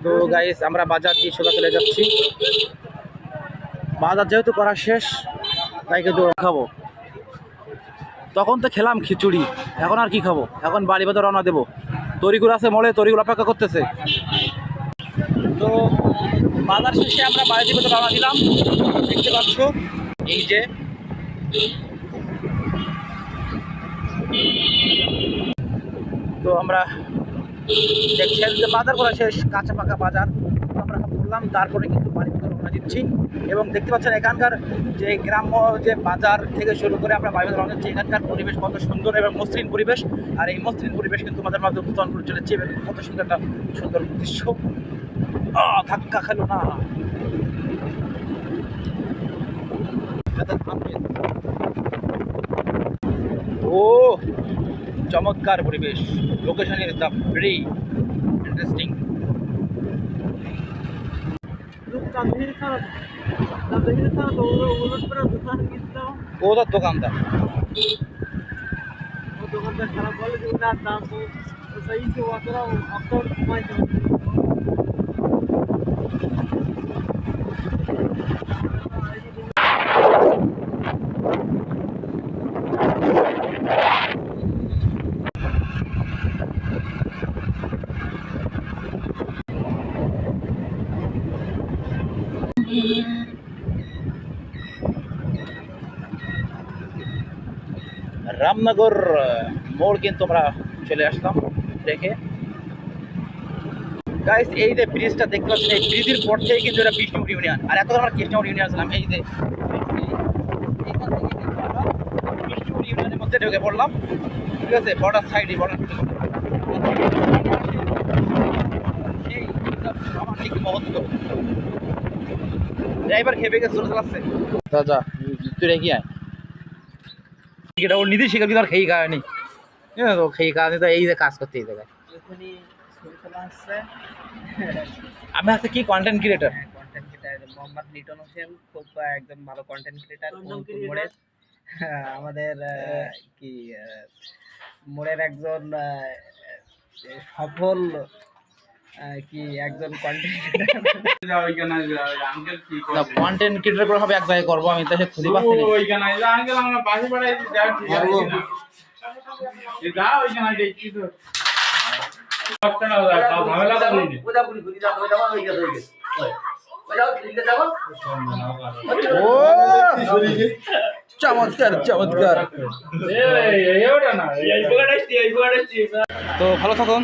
তো গাইস আমরা বাজার দিয়ে সোজা চলে যাচ্ছি। বাজার যেহেতু করা শেষ তাই কিন্তু খাবো। তখন তো খেলাম খিচুড়ি, এখন আর কি খাবো, এখন বাড়ি বাজার রওনা দেবো। তরিগুলো আছে মোড়ে, তরিগুলো অপেক্ষা করতেছে। তো বাজার শেষে আমরা বাড়ির ভিতরে রওনা দিলাম। দেখতে পাচ্ছ এই যে তো আমরা দেখছেন যে বাজার করা শেষ, কাঁচা পাকা বাজার আমরা করলাম, তারপরে কিন্তু বাড়ি থেকে রওনা দিচ্ছি। এবং দেখতে পাচ্ছেন এখানকার যে গ্রাম্য যে বাজার থেকে শুরু করে আমরা বাড়ি রওনা দিচ্ছি, এখানকার পরিবেশ কত সুন্দর এবং মসৃণ পরিবেশ। আর এই মসৃণ পরিবেশ কিন্তু আমাদের মাঝে উপস্থাপন করে চলেছে এবং কত সুন্দর একটা সুন্দর দৃশ্য। ধাক্কা খেলো না। ও চমৎকার পরিবেশ, location is the very interesting. ওদের দোকানদার খারাপ বলে যে ওনার দাম তো सही से हुआ तो अब तो রামনগর মোড় কিন্তু আমরা চলে আসলাম দেখে। গাইস এই যে ব্রিজটা দেখতে পাচ্ছেন, এই ব্রিজের পর থেকে কিন্তু এটা বিষ্ণুপুর ইউনিয়ন। আর এত আমরা কৃষ্ণপুর ইউনিয়ন ছিলাম, এই যে এখান থেকে কিন্তু আমরা বিষ্ণুপুর ইউনিয়নের মধ্যে ঢুকে পড়লাম। ঠিক আছে, বর্ডার সাইডে বর্ডার সামাজিক মহত্ব। ড্রাইভার খেপে গেছে, চলে চালাচ্ছে। যা তুই রেখে আয়, এটা ওর নিজেই শিকার কিন্তু আর খেয়ে খাওয়ানি, তো খেয়ে খাওয়ানি তো এই যে কাজ করতে এই জায়গায়। আমি আছে কি কন্টেন্ট ক্রিয়েটার, মোহাম্মদ লিটন হোসেন, খুব একজন ভালো কন্টেন্ট ক্রিয়েটার আমাদের কি মোড়ের একজন সফল কি একজন কন্টেন্ট ক্রিয়েটর করে হবে এক জায়গায় করবো আমি, তো সে খুঁজে পাচ্ছি চমৎকার চমৎকার। তো ভালো থাকুন।